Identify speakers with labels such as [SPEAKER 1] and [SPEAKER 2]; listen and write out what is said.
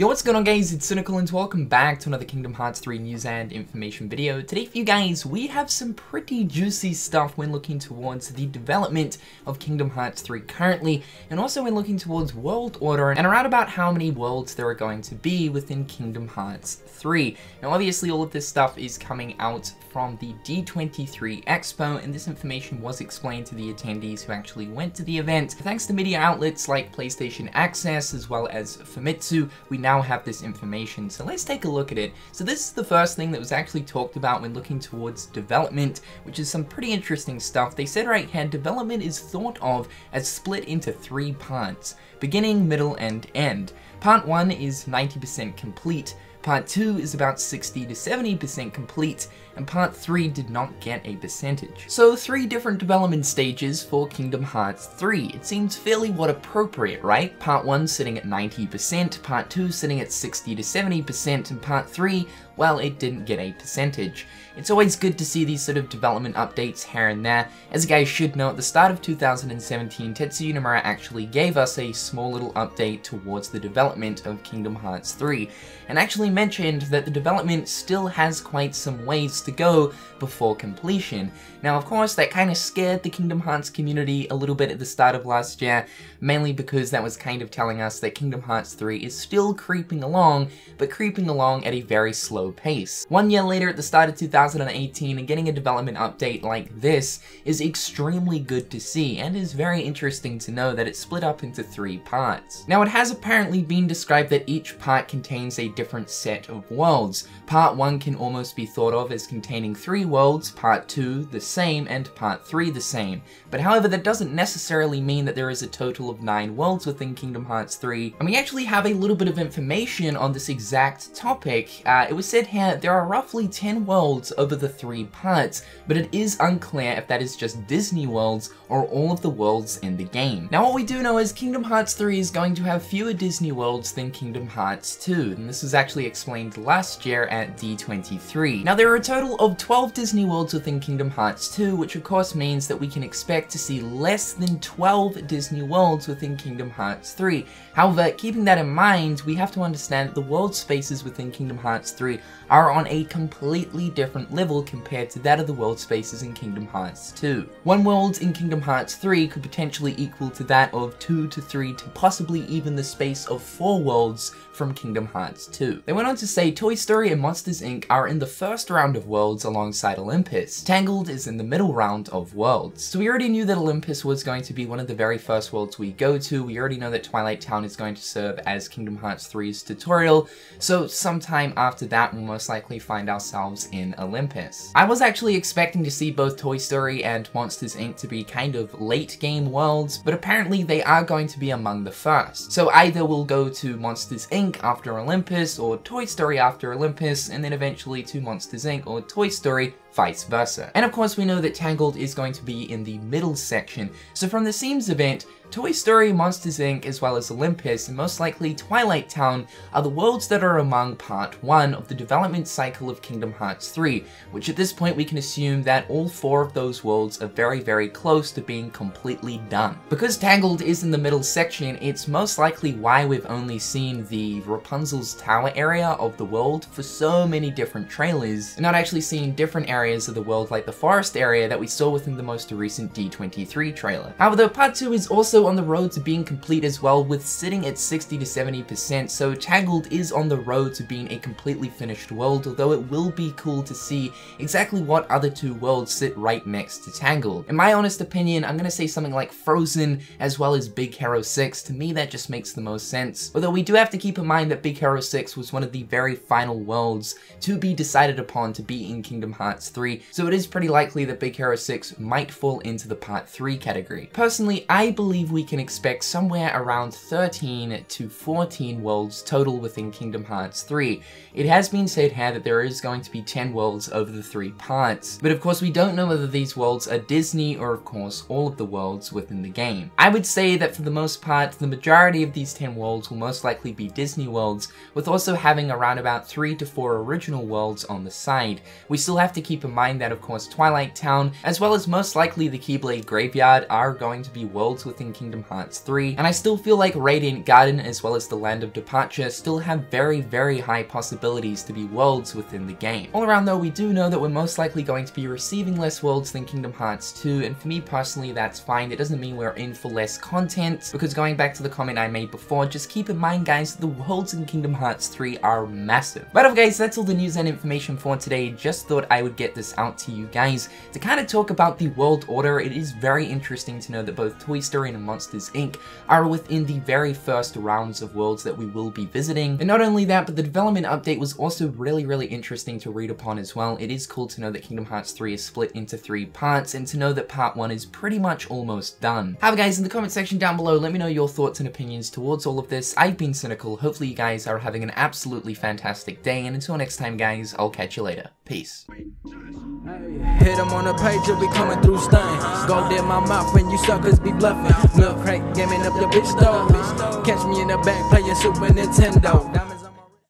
[SPEAKER 1] Yo, what's going on guys, it's Cynical and welcome back to another Kingdom Hearts 3 news and information video. Today for you guys, we have some pretty juicy stuff when looking towards the development of Kingdom Hearts 3 currently, and also when looking towards World Order and around about how many worlds there are going to be within Kingdom Hearts 3. Now obviously all of this stuff is coming out from the D23 Expo, and this information was explained to the attendees who actually went to the event. Thanks to media outlets like PlayStation Access as well as Famitsu, we now have this information, so let's take a look at it. So this is the first thing that was actually talked about when looking towards development, which is some pretty interesting stuff. They said right here, development is thought of as split into 3 parts, beginning, middle, and end. Part 1 is 90% complete, Part 2 is about 60 to 70% complete, and Part 3 did not get a percentage. So 3 different development stages for Kingdom Hearts 3. It seems fairly appropriate, right? Part 1 sitting at 90%, Part 2 sitting at 60 to 70%, and Part 3, well, it didn't get a percentage. It's always good to see these sort of development updates here and there. As you guys should know, at the start of 2017, Tetsuya Nomura actually gave us a small little update towards the development of Kingdom Hearts 3, and actually mentioned that the development still has quite some ways to go before completion. Now of course that kind of scared the Kingdom Hearts community a little bit at the start of last year, mainly because that was kind of telling us that Kingdom Hearts 3 is still creeping along, but creeping along at a very slow pace. 1 year later at the start of 2018, and getting a development update like this is extremely good to see, and is very interesting to know that it's split up into 3 parts. Now it has apparently been described that each part contains a different set of worlds. Part 1 can almost be thought of as containing 3 worlds, Part 2 the same, and Part 3 the same. But however, that doesn't necessarily mean that there is a total of 9 worlds within Kingdom Hearts 3, and we actually have a little bit of information on this exact topic. It was said here there are roughly 10 worlds over the 3 parts, but it is unclear if that is just Disney worlds or all of the worlds in the game. Now what we do know is Kingdom Hearts 3 is going to have fewer Disney worlds than Kingdom Hearts 2, and this was actually explained last year at D23. Now there are a total of 12 Disney worlds within Kingdom Hearts 2, which of course means that we can expect to see less than 12 Disney worlds within Kingdom Hearts 3. However, keeping that in mind, we have to understand that the world spaces within Kingdom Hearts 3 are on a completely different level compared to that of the world spaces in Kingdom Hearts 2. 1 world in Kingdom Hearts 3 could potentially equal to that of 2 to 3 to possibly even the space of 4 worlds from Kingdom Hearts 2. They went on to say Toy Story and Monsters Inc. are in the first round of worlds alongside Olympus. Tangled is in the middle round of worlds. So we already knew that Olympus was going to be one of the very first worlds we go to. We already know that Twilight Town is going to serve as Kingdom Hearts 3's tutorial, so sometime after that we'll most likely find ourselves in Olympus. I was actually expecting to see both Toy Story and Monsters Inc. to be kind of late game worlds, but apparently they are going to be among the first. So either we'll go to Monsters Inc. after Olympus, or Toy Story after Olympus, and then eventually to Monsters Inc. or Toy Story, vice versa. And of course we know that Tangled is going to be in the middle section, so from the Seams event, Toy Story, Monsters Inc., as well as Olympus, and most likely Twilight Town, are the worlds that are among Part 1 of the development cycle of Kingdom Hearts 3, which at this point we can assume that all 4 of those worlds are very close to being completely done. Because Tangled is in the middle section, it's most likely why we've only seen the Rapunzel's Tower area of the world for so many different trailers, and not actually seeing different areas of the world like the forest area that we saw within the most recent D23 trailer. However, though Part 2 is also on the road to being complete as well, with sitting at 60 to 70%, so Tangled is on the road to being a completely finished world, although it will be cool to see exactly what other 2 worlds sit right next to Tangled. In my honest opinion, I'm gonna say something like Frozen as well as Big Hero 6. To me that just makes the most sense, although we do have to keep in mind that Big Hero 6 was one of the very final worlds to be decided upon to be in Kingdom Hearts 3, so it is pretty likely that Big Hero 6 might fall into the Part 3 category. Personally, I believe we can expect somewhere around 13 to 14 worlds total within Kingdom Hearts 3. It has been said here that there is going to be 10 worlds over the 3 parts, but of course we don't know whether these worlds are Disney or of course all of the worlds within the game. I would say that for the most part, the majority of these 10 worlds will most likely be Disney worlds, with also having around about 3 to 4 original worlds on the side. We still have to keep keep in mind that of course Twilight Town, as well as most likely the Keyblade Graveyard, are going to be worlds within Kingdom Hearts 3, and I still feel like Radiant Garden as well as the Land of Departure still have very high possibilities to be worlds within the game. All around though, we do know that we're most likely going to be receiving less worlds than Kingdom Hearts 2, and for me personally that's fine. It doesn't mean we're in for less content, because going back to the comment I made before, just keep in mind guys, the worlds in Kingdom Hearts 3 are massive. But guys, that's all the news and information for today. Just thought I would get this out to you guys to kind of talk about the world order. It is very interesting to know that both Toy Story and Monsters Inc. are within the very first rounds of worlds that we will be visiting. And not only that, but the development update was also really interesting to read upon as well. It is cool to know that Kingdom Hearts 3 is split into 3 parts, and to know that part 1 is pretty much almost done. However guys, in the comment section down below, let me know your thoughts and opinions towards all of this. I've been Cynical. Hopefully you guys are having an absolutely fantastic day, and until next time guys, I'll catch you later. Peace.
[SPEAKER 2] Hit them on the page, you'll be coming through stain. Gold in my mouth when you suckers be bluffing. Milk crank, gaming up your bitch though. Catch me in the back playing Super Nintendo.